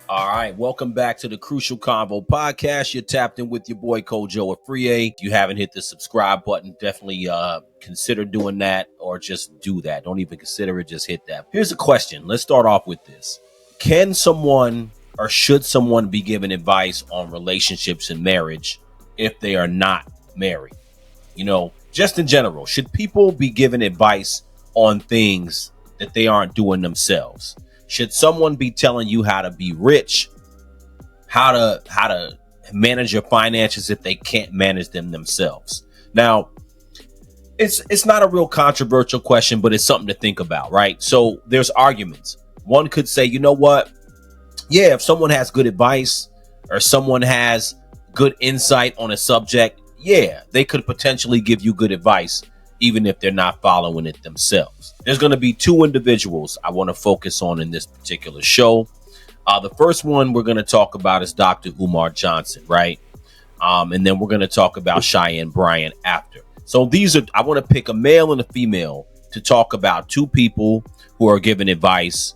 All right, welcome back to the Crucial Convo podcast. You're tapped in with your boy Kojo Afriye. If you haven't hit the subscribe button, definitely consider doing that, or just do that. Don't even consider it, just hit that. Here's a question. Let's start off with this. Can someone or should someone be given advice on relationships and marriage if they are not married? You know, just in general, should people be given advice on things that they aren't doing themselves? Should someone be telling you how to be rich, how to manage your finances if they can't manage them themselves? Now, it's not a real controversial question, but it's something to think about, right? So there's arguments. One could say, you know what? Yeah, if someone has good advice or someone has good insight on a subject, yeah, they could potentially give you good advice, even if they're not following it themselves. There's going to be two individuals I want to focus on in this particular show. The first one we're going to talk about is Dr. Umar Johnson, right? And then we're going to talk about Cheyenne Bryant after. So I want to pick a male and a female to talk about two people who are giving advice,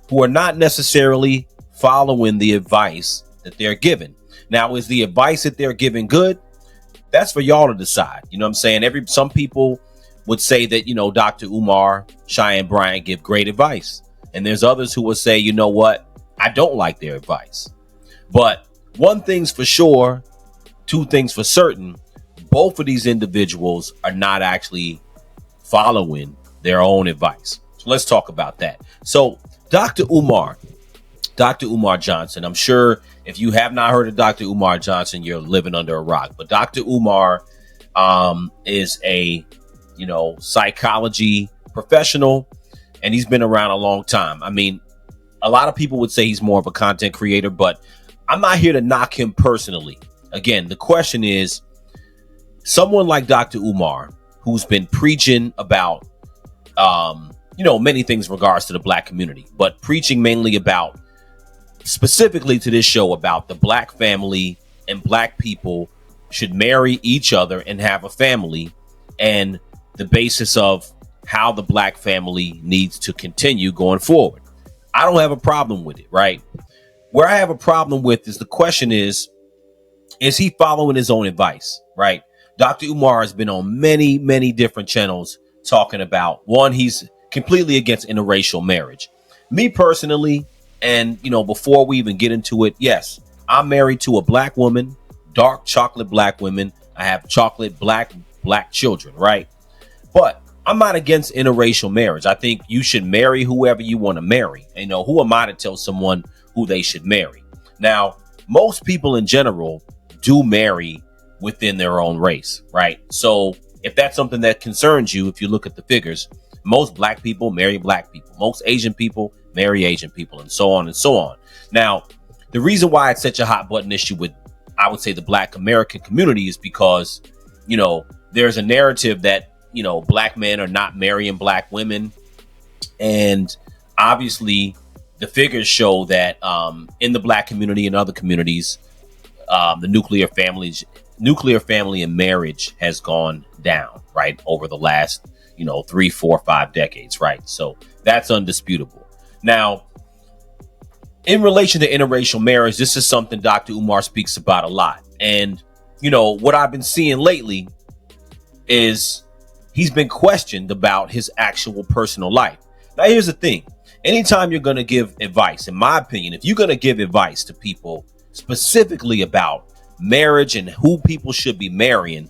who are not necessarily following the advice that they're given. Now, is the advice that they're giving good? That's for y'all to decide. You know what I'm saying? Some people would say that, Dr. Umar, Cheyenne Bryant give great advice. And there's others who will say, you know what? I don't like their advice. But one thing's for sure, two things for certain, both of these individuals are not actually following their own advice. So let's talk about that. So Dr. Umar Johnson, I'm sure if you have not heard of Dr. Umar Johnson, you're living under a rock. But Dr. Umar is a, psychology professional, and he's been around a long time. I mean, a lot of people would say he's more of a content creator, but I'm not here to knock him personally. Again, the question is, someone like Dr. Umar, who's been preaching about, many things in regards to the black community, but preaching mainly about, specifically to this show, about the black family and black people should marry each other and have a family, and the basis of how the black family needs to continue going forward. I don't have a problem with it, right? Where I have a problem with is the question is he following his own advice, right? Dr. Umar has been on many, many different channels talking about, one, he's completely against interracial marriage. Me personally, and, before we even get into it, yes, I'm married to a black woman, dark chocolate black women. I have chocolate black children, right? But I'm not against interracial marriage. I think you should marry whoever you want to marry. Who am I to tell someone who they should marry? Now, most people in general do marry within their own race, right? So if that's something that concerns you, if you look at the figures, most black people marry black people. Most Asian people marry Asian people, and so on and so on. Now, the reason why it's such a hot button issue with, I would say, the black American community is because, there's a narrative that, black men are not marrying black women. And obviously the figures show that in the black community and other communities, the nuclear family and marriage has gone down, right, over the last 3, 4, 5 decades, right? So that's undisputable. Now, in relation to interracial marriage, this is something Dr. Umar speaks about a lot. And, what I've been seeing lately is he's been questioned about his actual personal life. Now, here's the thing. Anytime you're going to give advice, in my opinion, if you're going to give advice to people specifically about marriage and who people should be marrying,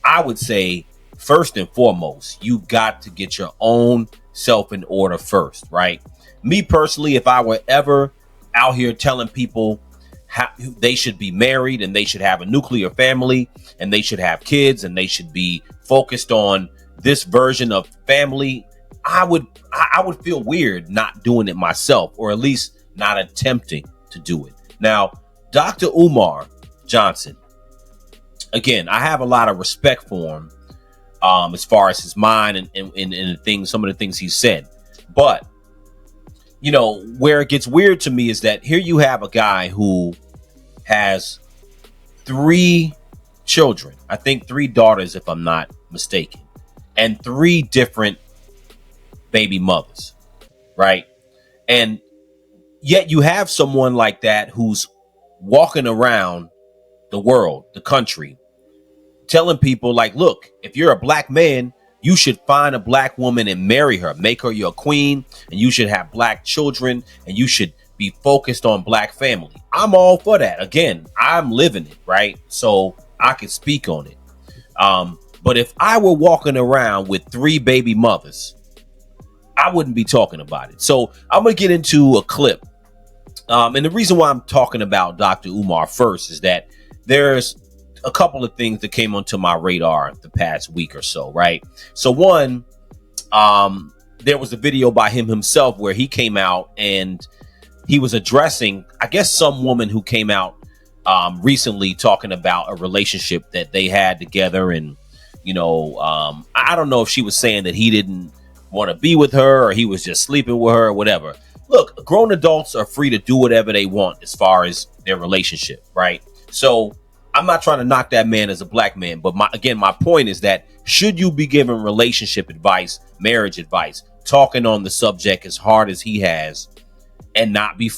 I would say, first and foremost, you got to get your own self in order first, right? Me personally, if I were ever out here telling people how they should be married and they should have a nuclear family and they should have kids and they should be focused on this version of family, I would feel weird not doing it myself, or at least not attempting to do it. Now, Dr. Umar Johnson, again, I have a lot of respect for him as far as his mind and some of the things he said. But, where it gets weird to me is that here you have a guy who has 3 children, I think 3 daughters, if I'm not mistaken, and 3 different baby mothers, right? And yet you have someone like that who's walking around the world, the country, telling people like, look, if you're a black man, you should find a black woman and marry her, make her your queen, and you should have black children, and you should be focused on black family. I'm all for that. Again, I'm living it, right? So I can speak on it. But if I were walking around with 3 baby mothers, I wouldn't be talking about it. So I'm going to get into a clip. And the reason why I'm talking about Dr. Umar first is that there's a couple of things that came onto my radar the past week or so, right? So one, there was a video by him himself where he came out and he was addressing, I guess, some woman who came out recently talking about a relationship that they had together. And, you know, I don't know if she was saying that he didn't want to be with her or he was just sleeping with her or whatever. Look, grown adults are free to do whatever they want as far as their relationship, right? So I'm not trying to knock that man as a black man, but my point is that should you be giving relationship advice, marriage advice, talking on the subject as hard as he has, and not be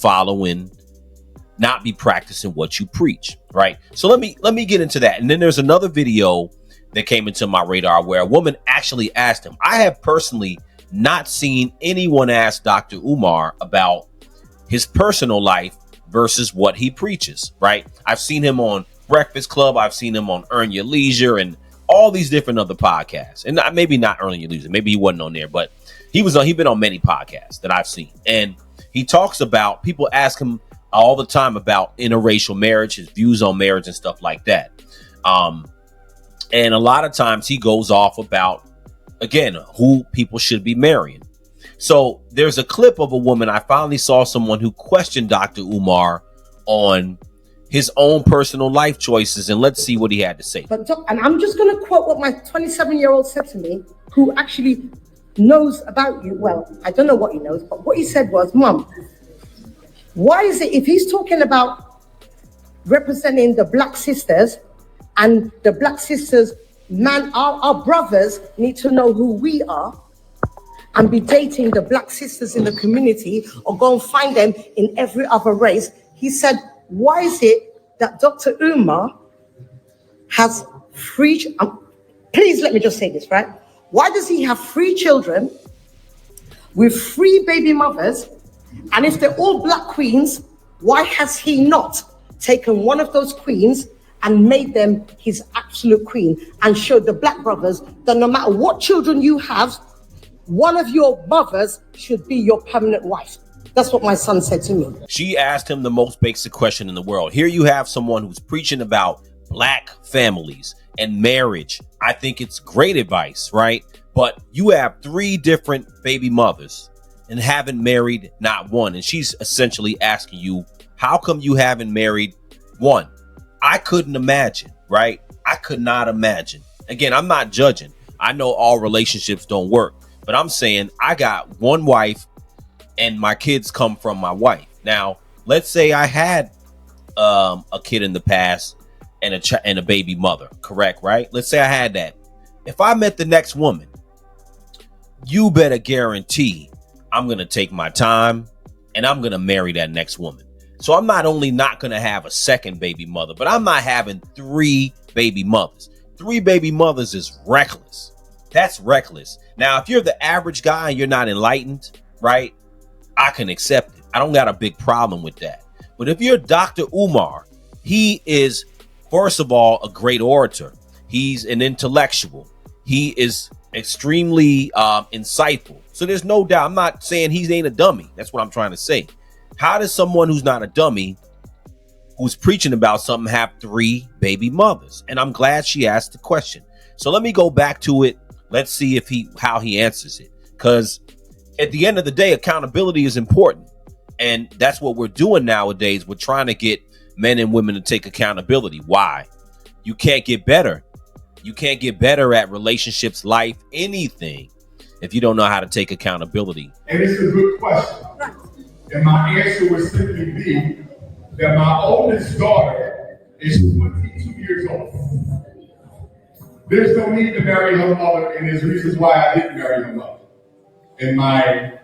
practicing what you preach, right? So let me get into that. And then there's another video that came into my radar where a woman actually asked him. I have personally not seen anyone ask Dr. Umar about his personal life versus what he preaches, right? I've seen him on Breakfast Club. I've seen him on Earn Your Leisure and all these different other podcasts. And maybe not Earn Your Leisure. Maybe he wasn't on there, but he's been on many podcasts that I've seen. And he talks about, people ask him all the time about interracial marriage, his views on marriage and stuff like that. And a lot of times he goes off about, again, who people should be marrying. So there's a clip of a woman. I finally saw someone who questioned Dr. Umar on his own personal life choices, and let's see what he had to say. And I'm just going to quote what my 27-year-old said to me, who actually knows about you. Well, I don't know what he knows, but what he said was, Mum, why is it if he's talking about representing the black sisters and the black sisters, man, our brothers need to know who we are and be dating the black sisters in the community or go and find them in every other race. He said, why is it that Dr. Umar has free, please let me just say this, right? Why does he have 3 children with 3 baby mothers? And if they're all black queens, why has he not taken one of those queens and made them his absolute queen and showed the black brothers that no matter what children you have, one of your mothers should be your permanent wife? That's what my son said to me. She asked him the most basic question in the world. Here you have someone who's preaching about black families and marriage. I think it's great advice, right? But you have 3 different baby mothers and haven't married not one. And she's essentially asking you, how come you haven't married one? I couldn't imagine, right? I could not imagine. Again, I'm not judging. I know all relationships don't work, but I'm saying I got one wife and my kids come from my wife. Now, let's say I had a kid in the past and a baby mother, correct, right? Let's say I had that. If I met the next woman, you better guarantee I'm going to take my time and I'm going to marry that next woman. So I'm not only not going to have a second baby mother, but I'm not having 3 baby mothers. 3 baby mothers is reckless. That's reckless. Now, if you're the average guy and you're not enlightened, right, I can accept it. I don't got a big problem with that. But if you're Dr. Umar, he is, first of all, a great orator. He's an intellectual. He is extremely insightful. So there's no doubt. I'm not saying he ain't a dummy. That's what I'm trying to say. How does someone who's not a dummy, who's preaching about something, have 3 baby mothers? And I'm glad she asked the question. So let me go back to it. Let's see how he answers it. Because at the end of the day, accountability is important. And that's what we're doing nowadays. We're trying to get men and women to take accountability. Why? You can't get better. You can't get better at relationships, life, anything, if you don't know how to take accountability. And it's a good question. And my answer would simply be that my oldest daughter is 22 years old. There's no need to marry her mother, and there's reasons why I didn't marry her mother. And my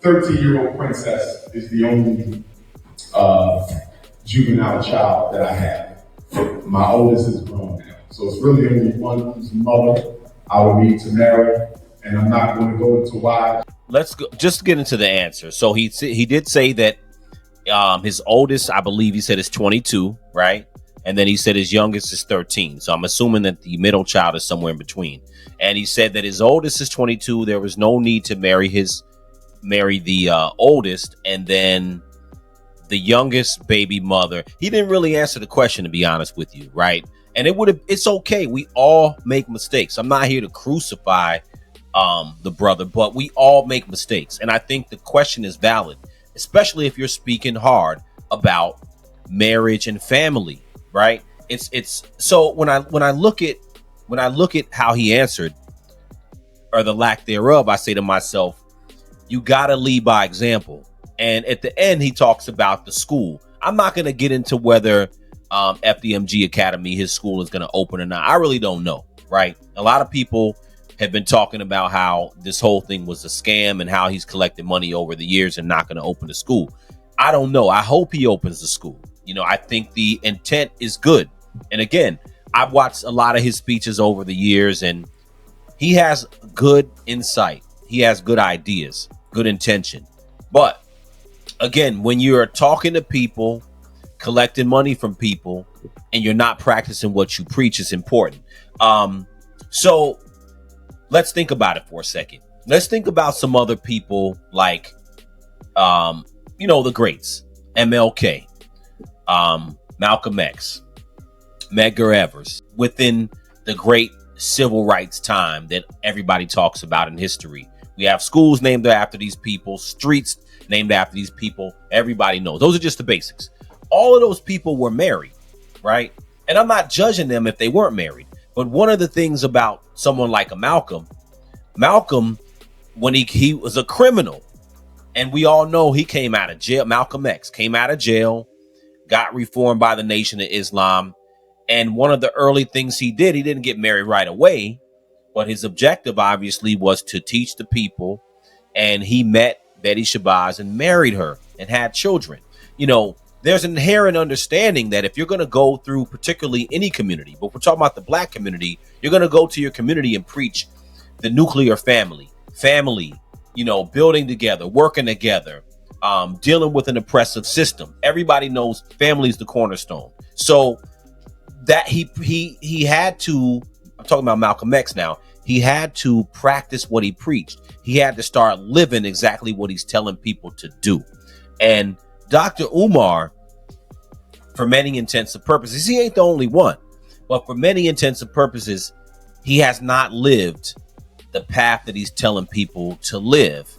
13-year-old princess is the only juvenile child that I have. My oldest is grown now. So it's really only one whose mother I would need to marry. And I'm not going to go into why. Let's go, just get into the answer. So he did say that his oldest, I believe he said, is 22, right? And then he said his youngest is 13. So I'm assuming that the middle child is somewhere in between. And he said that his oldest is 22. There was no need to marry the oldest. And then the youngest baby mother, he didn't really answer the question, to be honest with you, right? And it's okay. We all make mistakes. I'm not here to crucify the brother, but we all make mistakes. And I think the question is valid, especially if you're speaking hard about marriage and family, right? It's so when I look at how he answered, or the lack thereof, I say to myself, you gotta lead by example. And at the end, he talks about the school. I'm not gonna get into whether FDMG Academy, his school, is gonna open or not. I really don't know, right? A lot of people have been talking about how this whole thing was a scam and how he's collected money over the years and not going to open the school. I don't know. I hope he opens the school. I think the intent is good. And again, I've watched a lot of his speeches over the years, and he has good insight. He has good ideas, good intention. But again, when you're talking to people, collecting money from people, and you're not practicing what you preach, is important. So let's think about it for a second. Let's think about some other people like, the greats, MLK, Malcolm X, Medgar Evers, within the great civil rights time that everybody talks about in history. We have schools named after these people, streets named after these people. Everybody knows. Those are just the basics. All of those people were married, right? And I'm not judging them if they weren't married. But one of the things about someone like a Malcolm, when he was a criminal, and we all know he came out of jail. Malcolm X came out of jail, got reformed by the Nation of Islam. And one of the early things he didn't get married right away, but his objective obviously was to teach the people. And he met Betty Shabazz and married her and had children. There's an inherent understanding that if you're going to go through particularly any community, but we're talking about the black community, you're going to go to your community and preach the nuclear family, building together, working together, dealing with an oppressive system. Everybody knows family is the cornerstone. So that he had to, I'm talking about Malcolm X now, he had to practice what he preached. He had to start living exactly what he's telling people to do. And Dr. Umar, for many intents and purposes, he ain't the only one, but for many intents and purposes, he has not lived the path that he's telling people to live.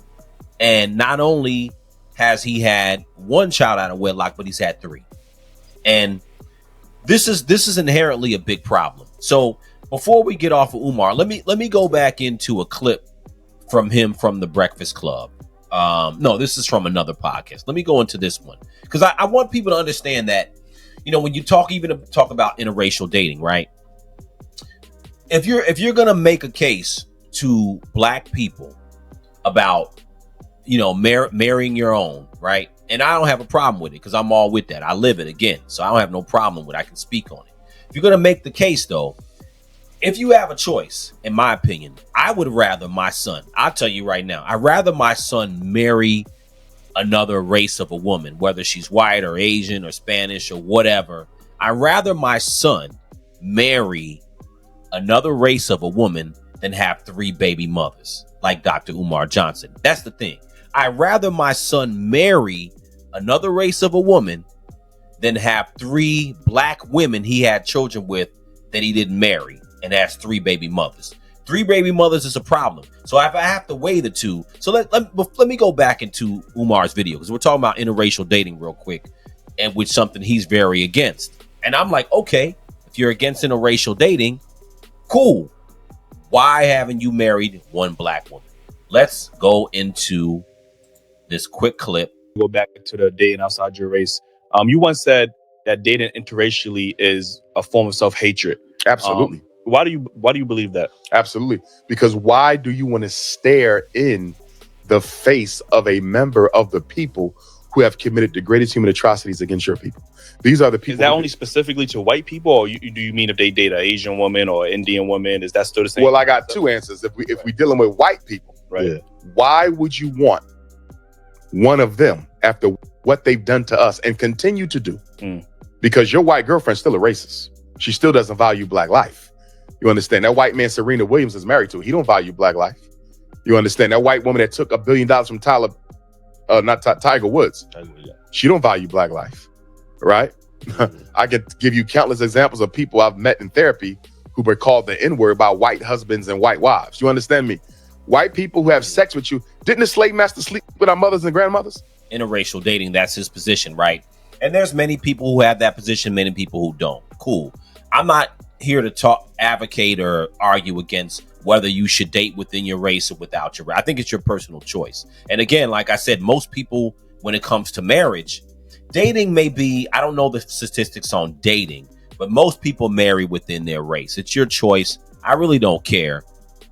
And not only has he had one child out of wedlock, but he's had 3. And this is inherently a big problem. So before we get off of Umar, let me go back into a clip from him from the Breakfast Club. No, this is from another podcast. Let me go into this one because I want people to understand that, when you talk about interracial dating, right? If you're gonna make a case to black people about, marrying your own, right? And I don't have a problem with it because I'm all with that. I live it again, so I don't have no problem with it. I can speak on it. If you're gonna make the case, though, if you have a choice, in my opinion, I would rather my son, I'll tell you right now, I'd rather my son marry another race of a woman, whether she's white or Asian or Spanish or whatever. I'd rather my son marry another race of a woman than have 3 baby mothers like Dr. Umar Johnson. That's the thing. I'd rather my son marry another race of a woman than have 3 black women he had children with that he didn't marry and has 3 baby mothers. 3 baby mothers is a problem. So if I have to weigh the two, so let me go back into Umar's video because we're talking about interracial dating real quick, and which something he's very against. And I'm like, okay, if you're against interracial dating, cool. Why haven't you married one black woman? Let's go into this quick clip. Go back to the dating outside your race. You once said that dating interracially is a form of self-hatred. Absolutely. Why do you believe that? Absolutely. Because why do you want to stare in the face of a member of the people who have committed the greatest human atrocities against your people. These are the people. Is that only specifically to white people, or do you mean if they date an Asian woman or Indian woman? Is that still the same? Well, I got two answers. If we dealing with white people, right? Why would you want one of them after what they've done to us and continue to do? Because your white girlfriend's still a racist. She still doesn't value black life. You understand? That white man Serena Williams is married to, he don't value black life. You understand? That white woman that took $1 billion from Tiger Woods, she don't value black life, right? I could give you countless examples of people I've met in therapy who were called the N-word by white husbands and white wives. You understand me? White people who have sex with you. Didn't the slave master sleep with our mothers and grandmothers? Interracial dating, that's his position, right? And there's many people who have that position, many people who don't. Cool. I'm not here to advocate or argue against whether you should date within your race or without your race. I think it's your personal choice. And again, like I said, most people, when it comes to marriage, dating may be, I don't know the statistics on dating, but most people marry within their race. It's your choice. I really don't care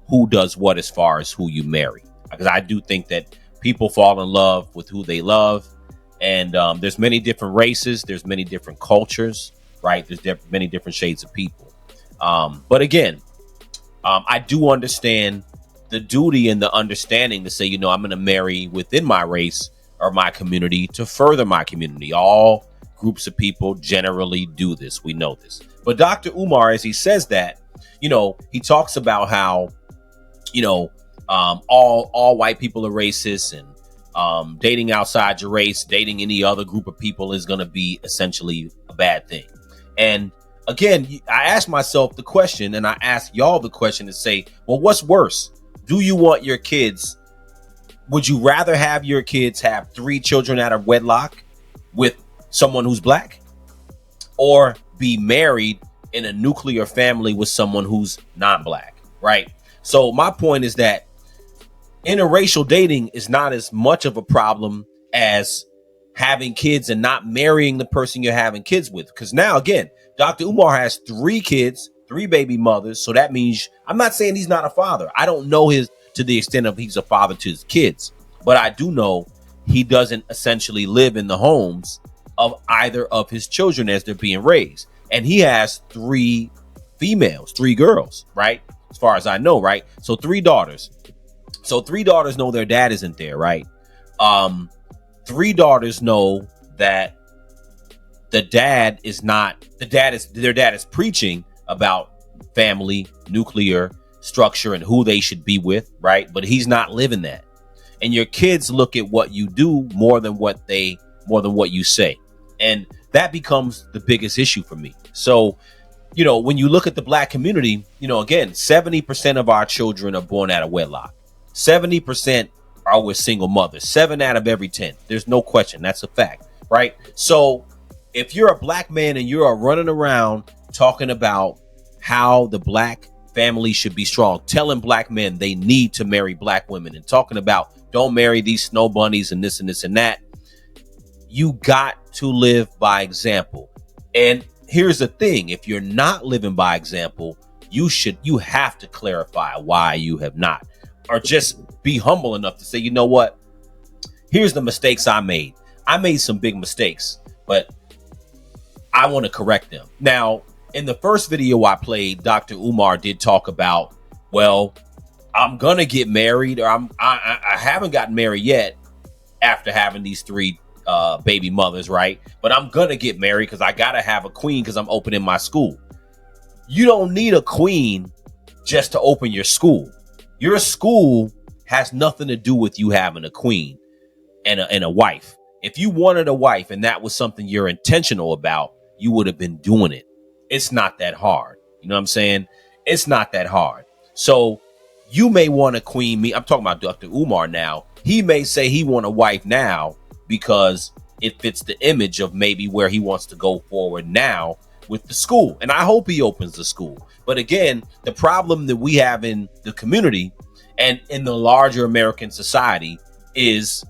who does what as far as who you marry, because I do think that people fall in love with who they love. And there's many different races. There's many different cultures, right? There's many different shades of people. But again, I do understand the duty and the understanding to say, I'm going to marry within my race or my community to further my community. All groups of people generally do this. We know this. But Dr. Umar, as he says that, he talks about how, all white people are racist, and dating outside your race, dating any other group of people is going to be essentially a bad thing. And again, I ask myself the question, and I ask y'all the question, to say, well, what's worse? Do you want your kids? Would you rather have your kids have 3 children out of wedlock with someone who's black, or be married in a nuclear family with someone who's not black, right? So my point is that interracial dating is not as much of a problem as having kids and not marrying the person you're having kids with. Because now, again, Dr. Umar has 3 kids, 3 baby mothers. So that means, I'm not saying he's not a father. I don't know to the extent of he's a father to his kids, but I do know he doesn't essentially live in the homes of either of his children as they're being raised. And he has 3 females, 3 girls, right? As far as I know, right? So 3 daughters. So 3 daughters know their dad isn't there, right? 3 daughters know that their dad is preaching about family, nuclear structure, and who they should be with, right? But he's not living that. And your kids look at what you do more than what you say. And that becomes the biggest issue for me. So, when you look at the black community, again, 70% of our children are born out of wedlock. 70% are with single mothers. 7 out of every 10. There's no question. That's a fact, right? So if you're a black man and you're running around talking about how the black family should be strong, telling black men they need to marry black women, and talking about don't marry these snow bunnies and this and this and that, you got to live by example. And here's the thing. If you're not living by example, you have to clarify why you have not, or just be humble enough to say, you know what? Here's the mistakes I made. I made some big mistakes, but I want to correct them. Now, in the first video I played, Dr. Umar did talk about, well, I'm going to get married, or I haven't gotten married yet after having these 3 baby mothers, right? But I'm going to get married because I got to have a queen because I'm opening my school. You don't need a queen just to open your school. Your school has nothing to do with you having a queen and a wife. If you wanted a wife and that was something you're intentional about, you would have been doing it. It's not that hard. You know what I'm saying? It's not that hard. So you may want a queen. I'm talking about Dr. Umar now. He may say he want a wife now because it fits the image of maybe where he wants to go forward now with the school. And I hope he opens the school. But again, the problem that we have in the community and in the larger American society is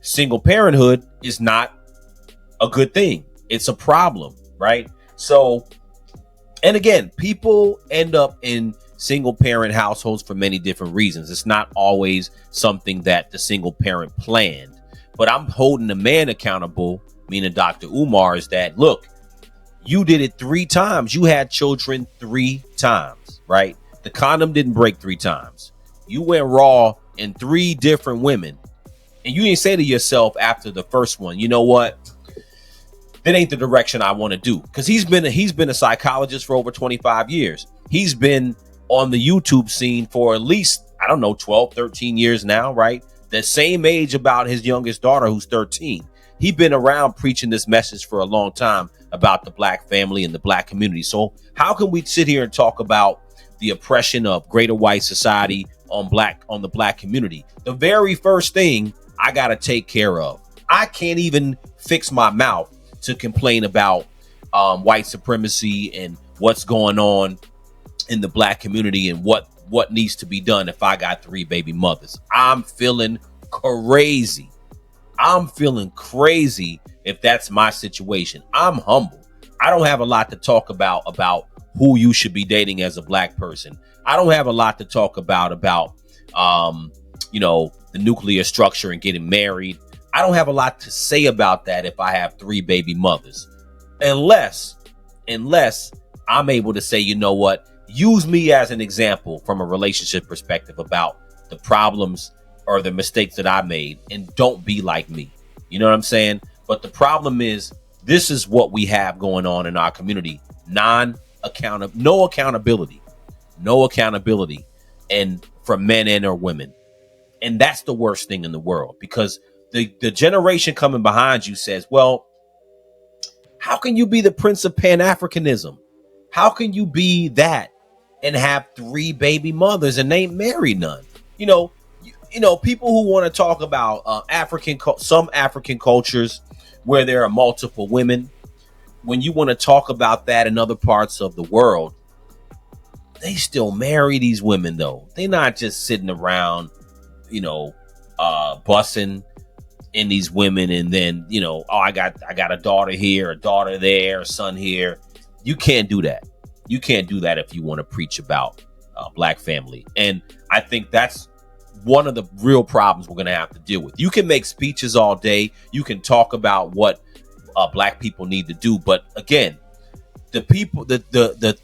single parenthood is not a good thing. It's a problem, right? So, and again, people end up in single parent households for many different reasons. It's not always something that the single parent planned. But I'm holding the man accountable, meaning Dr. Umar, is that, look, you did it 3 times. You had children 3 times, right? The condom didn't break 3 times. You went raw in 3 different women. And you didn't say to yourself after the first one, you know what? That ain't the direction I want to do. Because he's been a psychologist for over 25 years. He's been on the YouTube scene for at least, 12, 13 years now, right? The same age about his youngest daughter, who's 13. He's been around preaching this message for a long time about the black family and the black community. So how can we sit here and talk about the oppression of greater white society on the black community? The very first thing I got to take care of. I can't even fix my mouth to complain about white supremacy and what's going on in the black community and what needs to be done if I got 3 baby mothers. I'm feeling crazy. I'm feeling crazy if that's my situation. I'm humble. I don't have a lot to talk about who you should be dating as a black person. I don't have a lot to talk about the nuclear structure and getting married. I don't have a lot to say about that if I have 3 baby mothers. Unless I'm able to say, you know what, use me as an example from a relationship perspective about the problems or the mistakes that I made, and don't be like me. You know what I'm saying? But the problem is, this is what we have going on in our community. No accountability, and for men and or women. And that's the worst thing in the world, because the generation coming behind you says, well, how can you be the Prince of Pan-Africanism? How can you be that and have 3 baby mothers and ain't married none? People who want to talk about some African cultures where there are multiple women. When you want to talk about that in other parts of the world, they still marry these women, though. They're not just sitting around, bussing in these women and then, I got a daughter here, a daughter there, a son here. You can't do that. You can't do that if you want to preach about black family. And I think that's one of the real problems we're going to have to deal with. You can make speeches all day. You can talk about what black people need to do. But again, the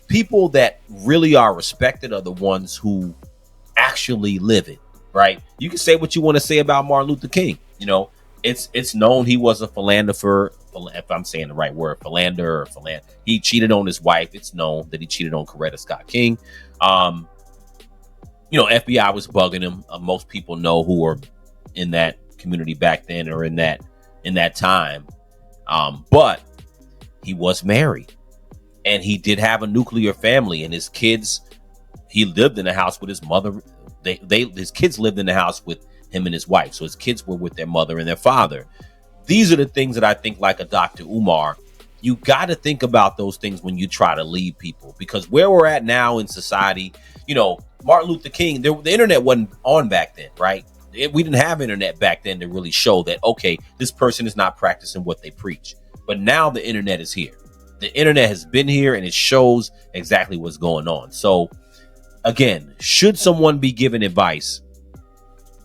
people that really are respected are the ones who actually live it, right? You can say what you want to say about Martin Luther King. It's known he was a philanderer, if I'm saying the right word, philanderer. He cheated on his wife. It's known that he cheated on Coretta Scott King. FBI was bugging him. Most people know who were in that community back then or in that time. But he was married, and he did have a nuclear family, and his kids, he lived in the house with his mother. His kids lived in the house with him and his wife. So his kids were with their mother and their father. These are the things that I think, like a Dr. Umar, you got to think about those things when you try to lead people, because where we're at now in society, Martin Luther King, the internet wasn't on back then, right? We didn't have internet back then to really show that, okay, this person is not practicing what they preach. But now the internet is here. The internet has been here, and it shows exactly what's going on. So again, should someone be given advice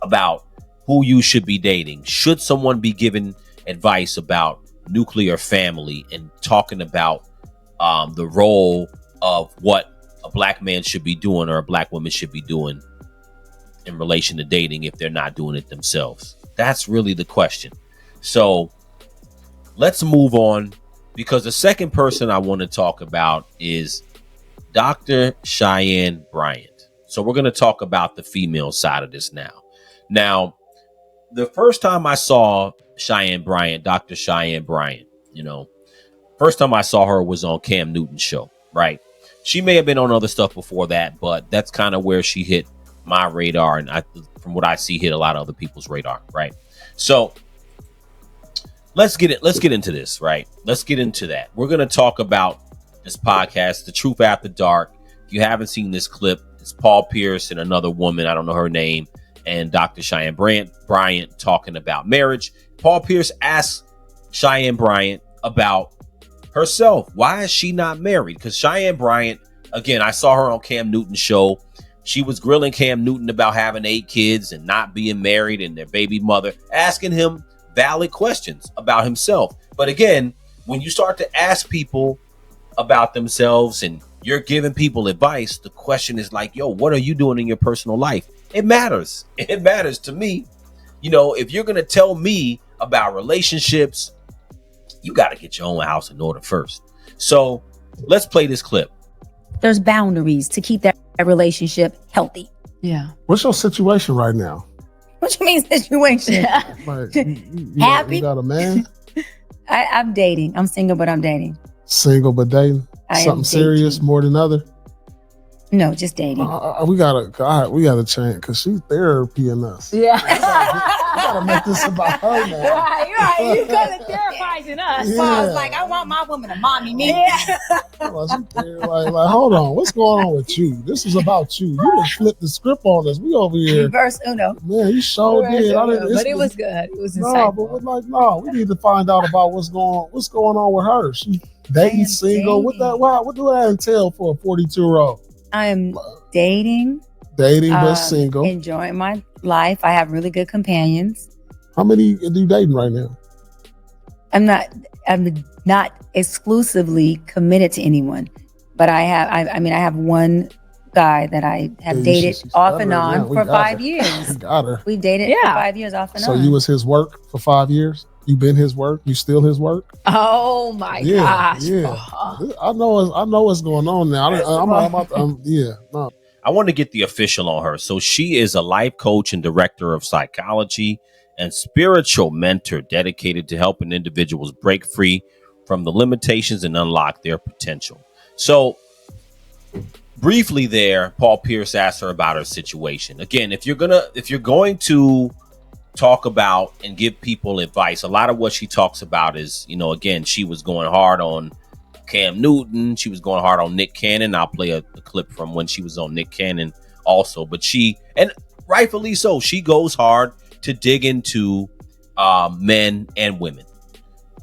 about who you should be dating? Should someone be given advice about nuclear family and talking about the role of what a black man should be doing or a black woman should be doing in relation to dating if they're not doing it themselves? That's really the question. So let's move on, because the second person I want to talk about is Dr. Cheyenne Bryant. So we're going to talk about the female side of this now. Now, the first time I saw Cheyenne Bryant, Dr. Cheyenne Bryant, first time I saw her was on Cam Newton's show, right? She may have been on other stuff before that, but that's kind of where she hit my radar, and from what I see, hit a lot of other people's radar, right? So let's get into this, right? Let's get into that. We're going to talk about this podcast, The Truth After Dark. If you haven't seen this clip, it's Paul Pierce and another woman, I don't know her name, and Dr. Cheyenne Bryant talking about marriage. Paul Pierce asked Cheyenne Bryant about herself. Why is she not married? Because Cheyenne Bryant again, I saw her on Cam Newton's show. She was grilling Cam Newton about having 8 kids and not being married and their baby mother, asking him valid questions about himself. But again, when you start to ask people about themselves and you're giving people advice, the question is like, yo, what are you doing in your personal life? It matters. It matters to me. You know, if you're going to tell me about relationships, you got to get your own house in order first. So let's play this clip. There's boundaries to keep that relationship healthy. Yeah. What's your situation right now? What you mean situation? Like, Happy? You got a man? I'm dating. I'm single, but I'm dating. Single but dating? Something serious more than other? No, just dating. We gotta change because she's therapying us. Yeah. We gotta make this about her now. Right. You got to therapizing us. Yeah. So I was like, I want my woman to mommy me. Like, hold on, what's going on with you? This is about you. You just flipped the script on us. We over here. Reverse Uno. Man, you sure did. But it was good. It was No, we need to find out about what's going on with her. She dating, single. What do that entail for a 42-year-old? I am dating but single. enjoying my life. I have really good companions. How many are you dating right now? I'm not exclusively committed to anyone, but I have one guy that I have dated off and on for 5 years. Got her. We dated for 5 years off and on. So you was his work for 5 years? You been his work? You still his work? Oh my gosh. Yeah. I know what's going on now. I want to get the official on her. So she is a life coach and director of psychology and spiritual mentor dedicated to helping individuals break free from the limitations and unlock their potential. So briefly there, Paul Pierce asked her about her situation. Again, if you're going to talk about and give people advice, a lot of what she talks about is, again, she was going hard on Cam Newton. She was going hard on Nick Cannon. I'll play a clip from when she was on Nick Cannon also. But and rightfully so, she goes hard to dig into men and women,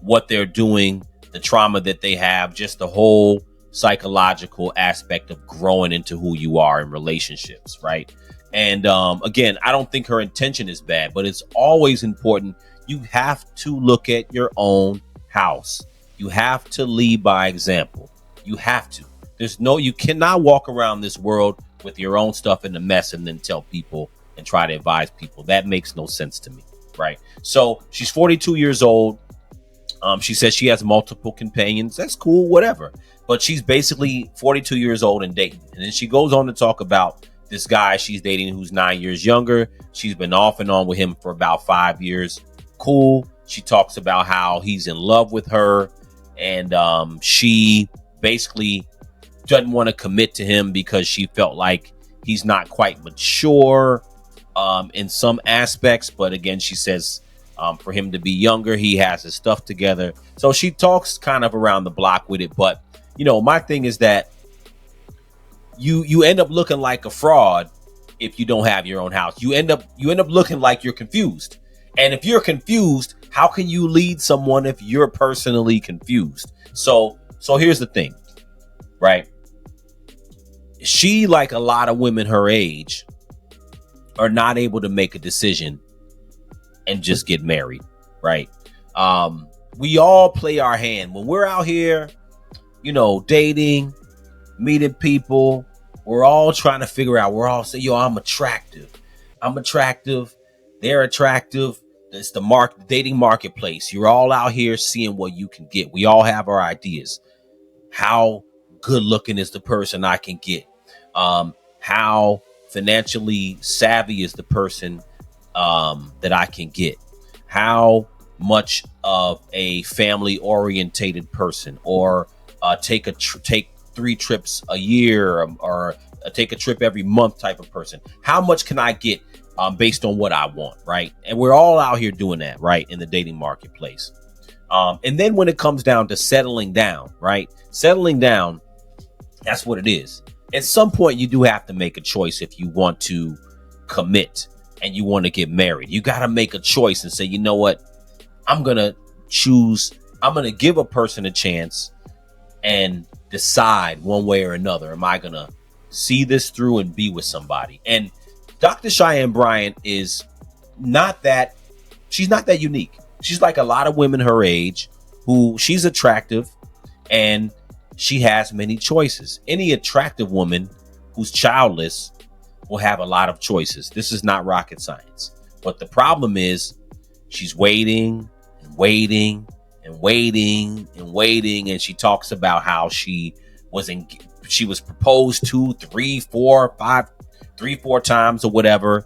what they're doing, the trauma that they have, just the whole psychological aspect of growing into who you are in relationships, right? And again, I don't think her intention is bad, but it's always important. You have to look at your own house. You have to lead by example. You have to. You cannot walk around this world with your own stuff in a mess and then tell people and try to advise people. That makes no sense to me, right? So she's 42 years old. She says she has multiple companions. That's cool, whatever. But she's basically 42 years old and dating. And then she goes on to talk about this guy she's dating who's 9 years younger. She's been off and on with him for about 5 years. Cool. She talks about how he's in love with her. And she basically doesn't want to commit to him because she felt like he's not quite mature in some aspects. But again, she says for him to be younger, he has his stuff together. So she talks kind of around the block with it. But, my thing is that you end up looking like a fraud if you don't have your own house. You end up looking like you're confused. And if you're confused, how can you lead someone if you're personally confused? So here's the thing, right? She, like a lot of women her age, are not able to make a decision and just get married, right? We all play our hand when we're out here, dating, meeting people. We're all trying to figure out, we're all saying, I'm attractive. They're attractive. It's the dating marketplace. You're all out here seeing what you can get. We all have our ideas. How good looking is the person I can get? How financially savvy is the person that I can get? How much of a family orientated person, or take 3 trips a year, or take a trip every month type of person? How much can I get based on what I want, right? And we're all out here doing that, right, in the dating marketplace. And then when it comes down to settling down, right? Settling down, that's what it is. At some point, you do have to make a choice if you want to commit and you want to get married. You got to make a choice and say, you know what? I'm going to give a person a chance, and decide one way or another. Am I going to see this through and be with somebody? And Dr. Cheyenne Bryant is she's not that unique. She's like a lot of women her age who she's attractive and she has many choices. Any attractive woman who's childless will have a lot of choices. This is not rocket science. But the problem is she's waiting and waiting and waiting and waiting. And she talks about how she was proposed to 3-4 times or whatever,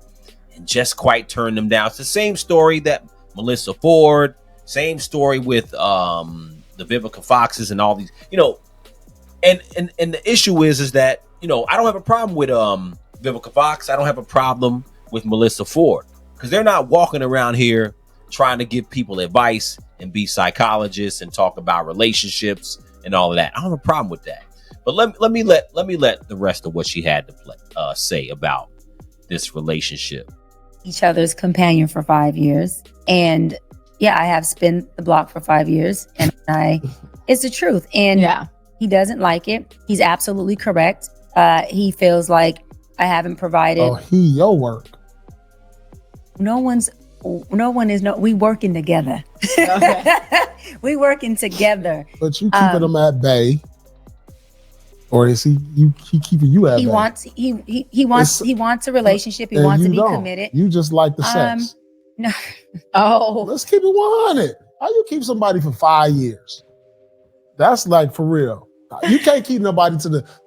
and just quite turned them down. It's the same story that Melissa Ford, same story with the Vivica Foxes and all these, and the issue is that, I don't have a problem with Vivica Fox. I don't have a problem with Melissa Ford, because they're not walking around here trying to give people advice and be psychologists and talk about relationships and all of that. I don't have a problem with that. But let me let the rest of what she had to say about this relationship. Each other's companion for 5 years, and yeah, I have spent the block for 5 years, and it's the truth. And yeah, he doesn't like it. He's absolutely correct. He feels like I haven't provided. Oh, your work. We working together. Okay. We working together. But you keeping him at bay. Or is he keeping you at bay? He wants a relationship. He wants to be committed. You just like the sex. No. Oh. Let's keep it 100. How you keep somebody for 5 years? That's like for real. You can't keep nobody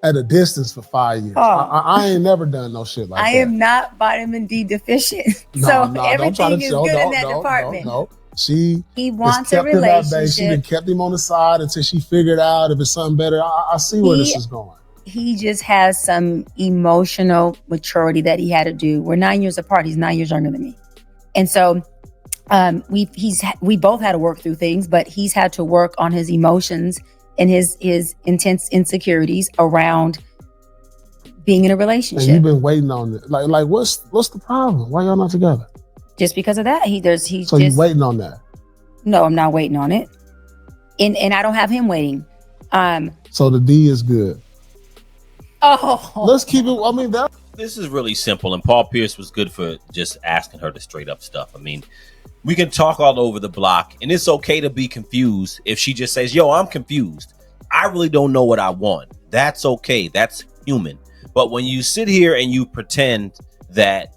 at a distance for 5 years. Oh. I ain't never done no shit like that. I am not vitamin D deficient. Everything is good in that department. No. He wants a kept him at bay. relationship. She been kept him on the side until she figured out if it's something better. I see where this is going. He just has some emotional maturity that he had to do. We're 9 years apart. He's 9 years younger than me. And so we both had to work through things, but he's had to work on his emotions and his intense insecurities around being in a relationship. And you've been waiting on it. Like what's the problem? Why y'all not together? Just because of that, So you waiting on that? No, I'm not waiting on it, and I don't have him waiting. So the D is good. Oh, let's keep it. I mean, this is really simple, and Paul Pierce was good for just asking her the straight up stuff. I mean, we can talk all over the block, and it's okay to be confused if she just says, "Yo, I'm confused. I really don't know what I want." That's okay. That's human. But when you sit here and you pretend that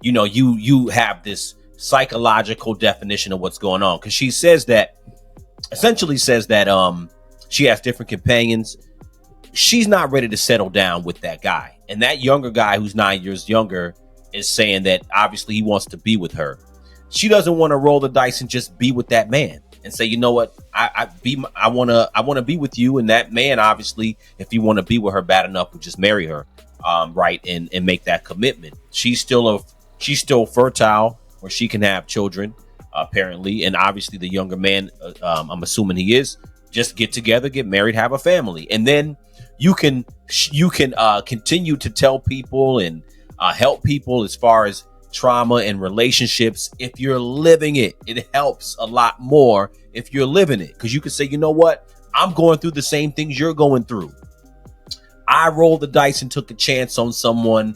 you have this psychological definition of what's going on, because she essentially says that she has different companions. She's not ready to settle down with that guy, and that younger guy who's 9 years younger is saying that obviously he wants to be with her. She doesn't want to roll the dice and just be with that man and say, you know what, I want to be with you, and that man, obviously, if you want to be with her bad enough, would just marry her, right, and make that commitment. She's still fertile, where she can have children, apparently, and obviously the younger man, I'm assuming he is, just get together, get married, have a family, and then you can continue to tell people and help people as far as trauma and relationships. If you're living it, it helps a lot more if you're living it, because you can say, you know what, I'm going through the same things you're going through. I rolled the dice and took a chance on someone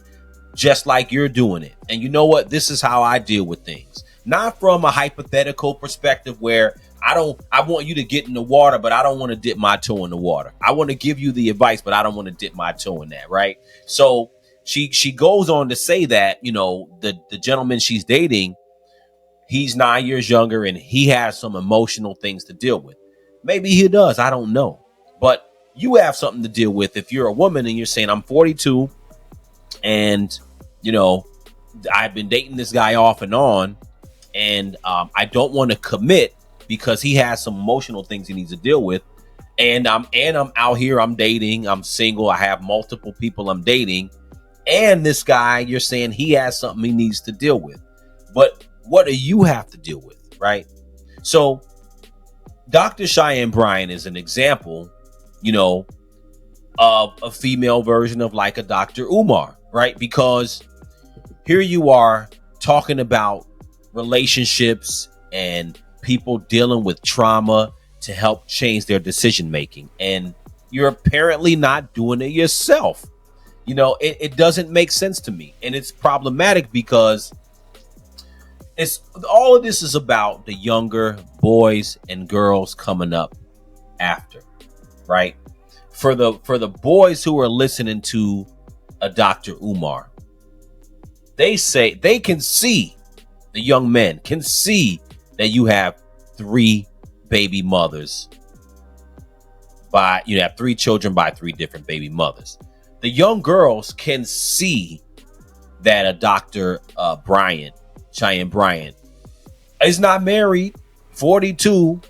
just like you're doing it, and you know what, this is how I deal with things. Not from a hypothetical perspective where I want you to get in the water, but I don't want to dip my toe in the water. I want to give you the advice, but I don't want to dip my toe in that, right? So she goes on to say that, the gentleman she's dating, he's 9 years younger and he has some emotional things to deal with. Maybe he does, I don't know. But you have something to deal with if you're a woman and you're saying, I'm 42 and, I've been dating this guy off and on, and I don't want to commit because he has some emotional things he needs to deal with. And I'm out here, I'm dating, I'm single, I have multiple people I'm dating. And this guy, you're saying he has something he needs to deal with. But what do you have to deal with, right? So Dr. Cheyenne Bryant is an example, of a female version of like a Dr. Umar, right? Because here you are talking about relationships and people dealing with trauma to help change their decision making. And You're apparently not doing it yourself. It doesn't make sense to me. And it's problematic because it's all of this is about the younger boys and girls coming up after, right? For the boys who are listening to a Dr. Umar, they say they can see, the young men can see that you have 3 baby mothers you have 3 children by 3 different baby mothers. The young girls can see that a Dr. Bryant, Cheyenne Bryant, is not married, 42,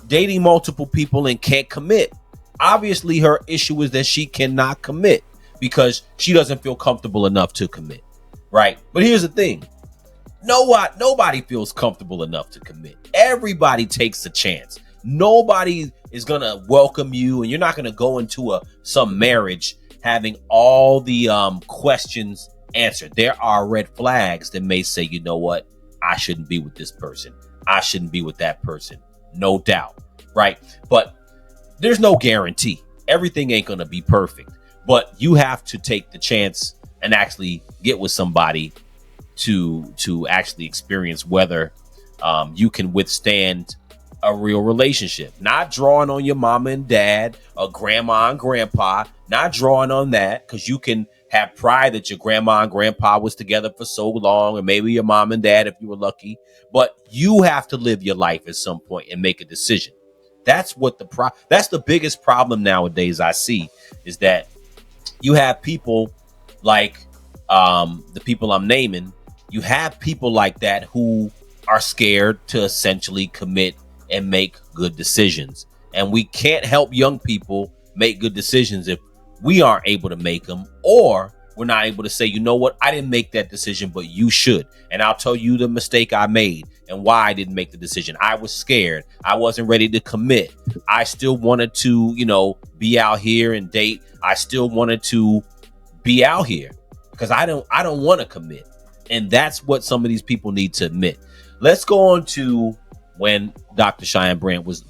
dating multiple people and can't commit. Obviously, her issue is that she cannot commit because she doesn't feel comfortable enough to commit, right? But here's the thing. Nobody feels comfortable enough to commit. Everybody takes a chance. Nobody is going to welcome you, and you're not going to go into some marriage having all the questions answered. There are red flags that may say, you know what? I shouldn't be with this person. I shouldn't be with that person. No doubt, right? But there's no guarantee. Everything ain't going to be perfect. But you have to take the chance and actually get with somebody to actually experience whether you can withstand a real relationship. Not drawing on your mama and dad or grandma and grandpa. Not drawing on that, because you can have pride that your grandma and grandpa was together for so long, or maybe your mom and dad if you were lucky. But you have to live your life at some point and make a decision. That's what that's the biggest problem nowadays I see, is that you have people like the people I'm naming. You have people like that who are scared to essentially commit and make good decisions. And we can't help young people make good decisions if we aren't able to make them, or we're not able to say, you know what, I didn't make that decision, but you should. And I'll tell you the mistake I made and why I didn't make the decision. I was scared. I wasn't ready to commit. I still wanted to, be out here and date. I still wanted to be out here because I don't want to commit. And that's what some of these people need to admit. Let's go on to when Dr. Cheyenne Bryant was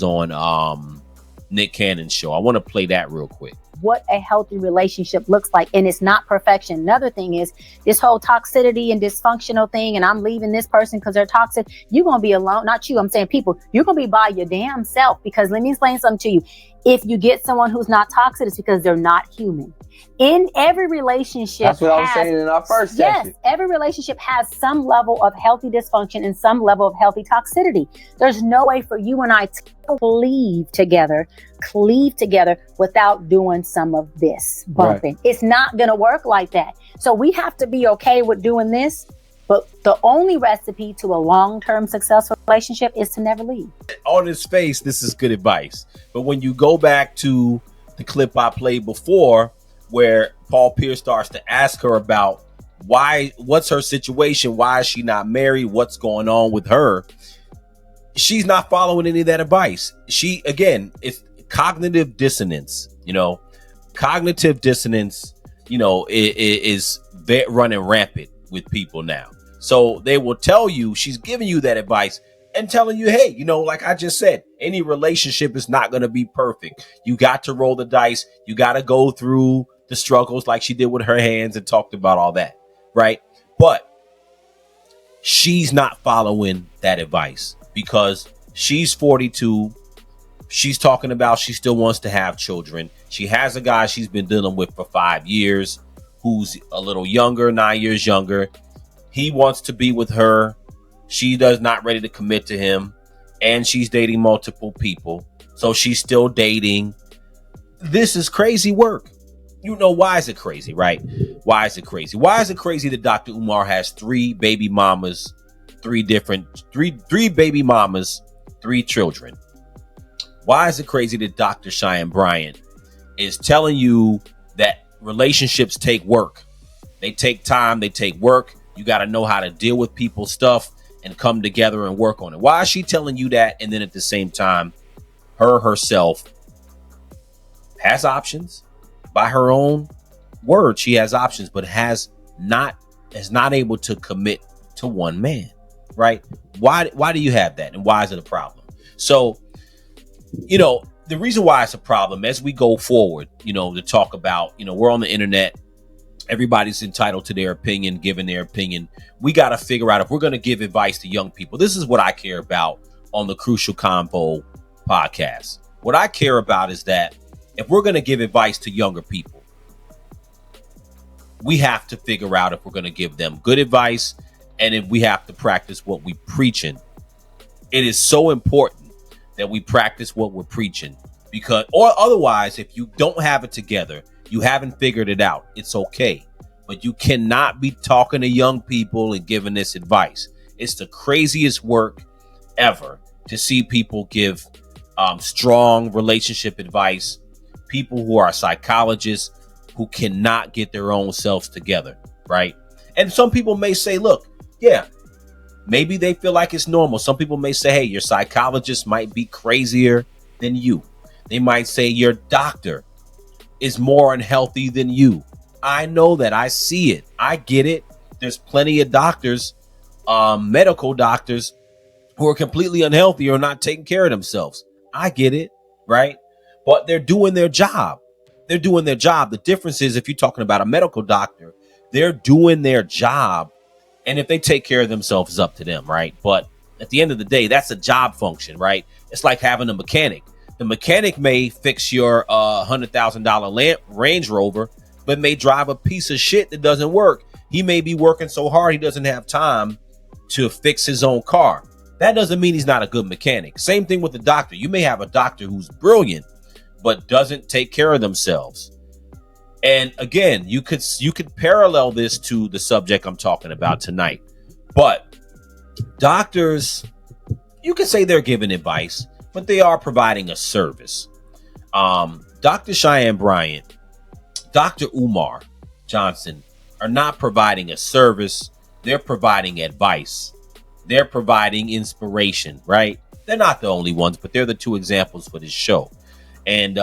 on Nick Cannon's show. I want to play that real quick. What a healthy relationship looks like, and it's not perfection. Another thing is this whole toxicity and dysfunctional thing, and I'm leaving this person because they're toxic. You're going to be alone. Not you, I'm saying people. You're going to be by your damn self, because let me explain something to you. If you get someone who's not toxic, it's because they're not human. In every relationship, that's what I was saying in our first session. Yes, every relationship has some level of healthy dysfunction and some level of healthy toxicity. There's no way for you and I to cleave together without doing some of this bumping. Right. It's not going to work like that. So we have to be okay with doing this. But the only recipe to a long-term successful relationship is to never leave. On his face, this is good advice. But when you go back to the clip I played before, where Paul Pierce starts to ask her about what's her situation? Why is she not married? What's going on with her? She's not following any of that advice. It's cognitive dissonance, cognitive dissonance, is running rampant with people now. So they will tell you, she's giving you that advice and telling you, hey, like I just said, any relationship is not going to be perfect. You got to roll the dice. You got to go through the struggles like she did with her hands and talked about all that. Right. But she's not following that advice because she's 42. She's talking about she still wants to have children. She has a guy she's been dealing with for 5 years who's a little younger, 9 years younger. He wants to be with her. She does not ready to commit to him. And she's dating multiple people. So she's still dating. This is crazy work. Why is it crazy, right? Why is it crazy? Why is it crazy that Dr. Umar has 3 baby mamas, 3 baby mamas, 3 children? Why is it crazy that Dr. Cheyenne Bryant is telling you that relationships take work? They take time, they take work. You got to know how to deal with people's stuff and come together and work on it. Why is she telling you that? And then at the same time, herself has options. By her own word, she has options, but is not able to commit to one man, right? Why do you have that? And why is it a problem? So the reason why it's a problem as we go forward, to talk about, we're on the internet. Everybody's entitled to their opinion, giving their opinion. We got to figure out if we're going to give advice to young people. This is what I care about on the Crucial Convo podcast. What I care about is that if we're going to give advice to younger people, we have to figure out if we're going to give them good advice and if we have to practice what we preaching. It is so important that we practice what we're preaching, because, or otherwise, if you don't have it together, you haven't figured it out, it's okay. But you cannot be talking to young people and giving this advice. It's the craziest work ever to see people give strong relationship advice, people who are psychologists who cannot get their own selves together, right? And some people may say, look, yeah, maybe they feel like it's normal. Some people may say, hey, your psychologist might be crazier than you. They might say your doctor is more unhealthy than you. I know that. I see it. I get it. There's plenty of doctors, medical doctors, who are completely unhealthy or not taking care of themselves. I get it, right? But they're doing their job. They're doing their job. The difference is, if you're talking about a medical doctor, they're doing their job. And if they take care of themselves, it's up to them, right? But at the end of the day, that's a job function, right? It's like having a mechanic. The mechanic may fix your $100,000 Range Rover, but may drive a piece of shit that doesn't work. He may be working so hard he doesn't have time to fix his own car. That doesn't mean he's not a good mechanic. Same thing with the doctor. You may have a doctor who's brilliant, but doesn't take care of themselves. And again, you could parallel this to the subject I'm talking about tonight. But doctors, you could say they're giving advice, but they are providing a service. Dr. Cheyenne Bryant, Dr. Umar Johnson are not providing a service. They're providing advice. They're providing inspiration, right? They're not the only ones, but they're the two examples for this show. And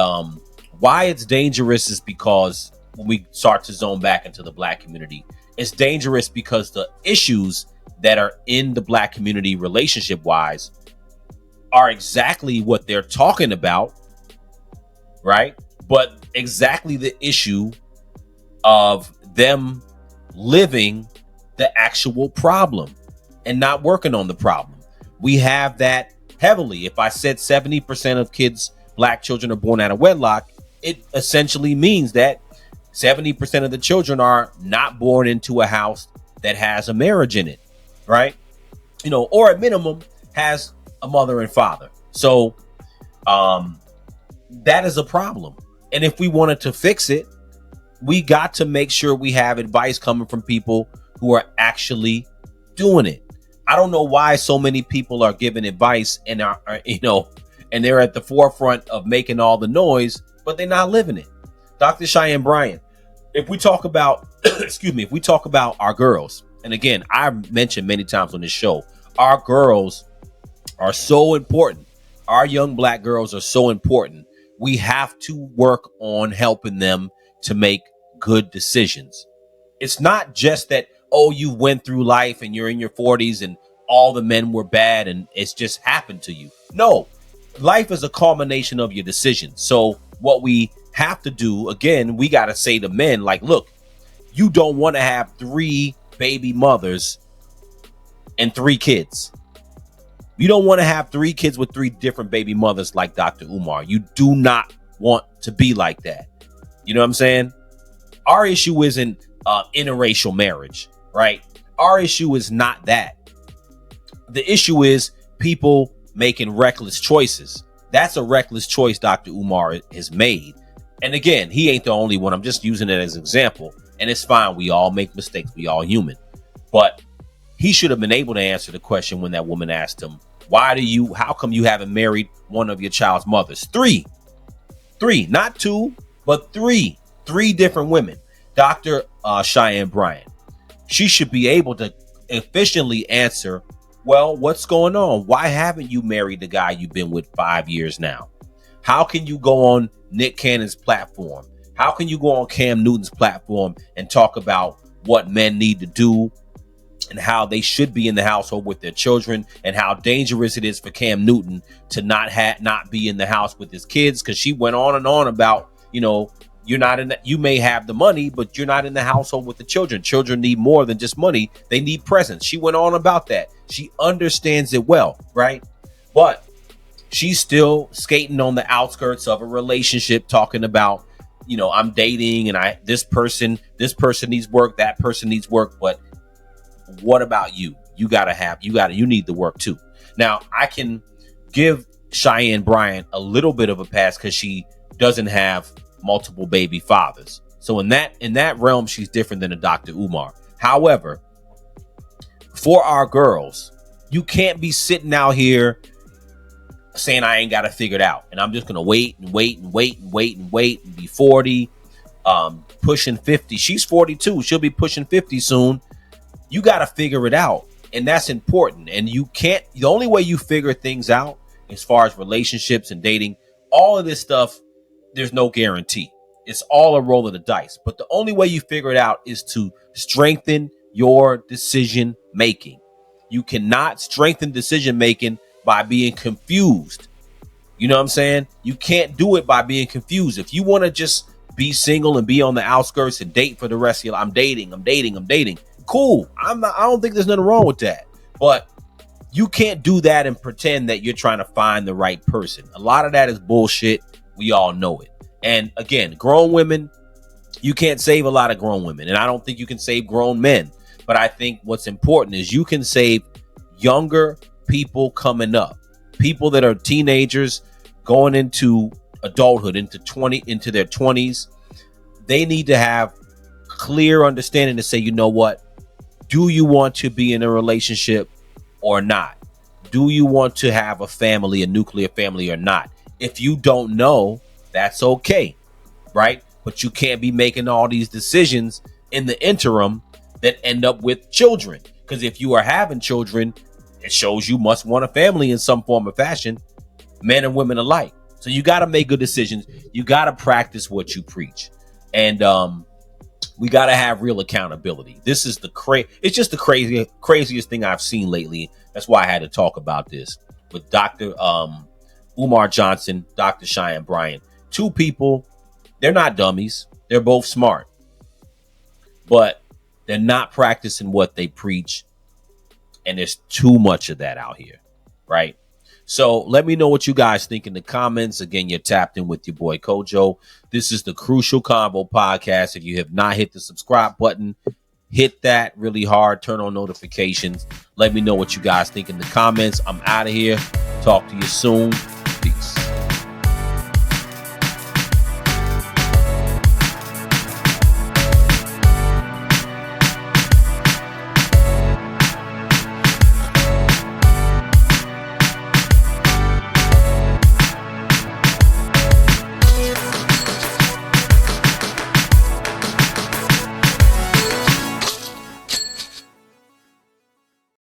why it's dangerous is because when we start to zone back into the Black community, it's dangerous because the issues that are in the Black community relationship wise are exactly what they're talking about, right? But exactly the issue of them living the actual problem and not working on the problem. We have that heavily. If I said 70% of kids, Black children, are born out of wedlock, it essentially means that 70% of the children are not born into a house that has a marriage in it, right? Or at minimum has a mother and father. So that is a problem. And if we wanted to fix it, we got to make sure we have advice coming from people who are actually doing it. I don't know why so many people are giving advice and are and they're at the forefront of making all the noise, but they're not living it. Dr. Cheyenne Bryant, if we talk about, if we talk about our girls, and again, I've mentioned many times on this show, our girls are so important. Our young Black girls are so important. We have to work on helping them to make good decisions. It's not just that, oh, you went through life and you're in your 40s and all the men were bad and it's just happened to you. No, life is a culmination of your decisions. So what we have to do, again, we got to say to men, like, look, you don't want to have 3 baby mothers and 3 kids. You don't want to have 3 kids with 3 different baby mothers like Dr. Umar. You do not want to be like that. You know what I'm saying? Our issue isn't interracial marriage, right? Our issue is not that. The issue is people making reckless choices. That's a reckless choice Dr. Umar has made. And again, he ain't the only one. I'm just using it as an example. And it's fine. We all make mistakes. We all human. But he should have been able to answer the question when that woman asked him, how come you haven't married one of your child's mothers? 3, not 2, but 3 different women. Dr. Cheyenne Bryant, she should be able to efficiently answer, well, what's going on? Why haven't you married the guy you've been with 5 years now? How can you go on Nick Cannon's platform? How can you go on Cam Newton's platform and talk about what men need to do and how they should be in the household with their children, and how dangerous it is for Cam Newton to not be in the house with his kids, because she went on and on about, you're not you may have the money, but you're not in the household with the children. Children need more than just money. They need presence. She went on about that. She understands it well, right? But she's still skating on the outskirts of a relationship, talking about, I'm dating and this person needs work, that person needs work, but what about you? You need the work too. Now, I can give Cheyenne Bryant a little bit of a pass because she doesn't have multiple baby fathers. So in that realm, she's different than a Dr. Umar. However, for our girls, you can't be sitting out here saying I ain't got it figured out, and I'm just gonna wait and be 40, pushing 50. She's 42. She'll be pushing 50 soon. You got to figure it out, and that's important. And you can't. The only way you figure things out, as far as relationships and dating, all of this stuff, there's no guarantee. It's all a roll of the dice. But the only way you figure it out is to strengthen your decision making. You cannot strengthen decision making by being confused. You know what I'm saying? You can't do it by being confused. If you want to just be single and be on the outskirts and date for the rest of your life, I'm dating. Cool. I don't think there's nothing wrong with that. But you can't do that and pretend that you're trying to find the right person. A lot of that is bullshit. We all know it. And again, grown women, you can't save a lot of grown women. And I don't think you can save grown men. But I think what's important is you can save younger people coming up. People that are teenagers going into adulthood, into their 20s. They need to have clear understanding to say, you know what? Do you want to be in a relationship or not? Do you want to have a family, a nuclear family or not? If you don't know, that's okay, right? But you can't be making all these decisions in the interim that end up with children. Because if you are having children, it shows you must want a family in some form or fashion, men and women alike. So you got to make good decisions. You got to practice what you preach. And we got to have real accountability. This is it's just the craziest thing I've seen lately. That's why I had to talk about this with Dr. Umar Johnson, Dr. Cheyenne Bryant. Two people, they're not dummies. They're both smart. But they're not practicing what they preach. And there's too much of that out here, right? So let me know what you guys think in the comments. Again, you're tapped in with your boy Kojo. This is the Crucial Combo Podcast. If you have not hit the subscribe button, hit that really hard. Turn on notifications. Let me know what you guys think in the comments. I'm out of here. Talk to you soon.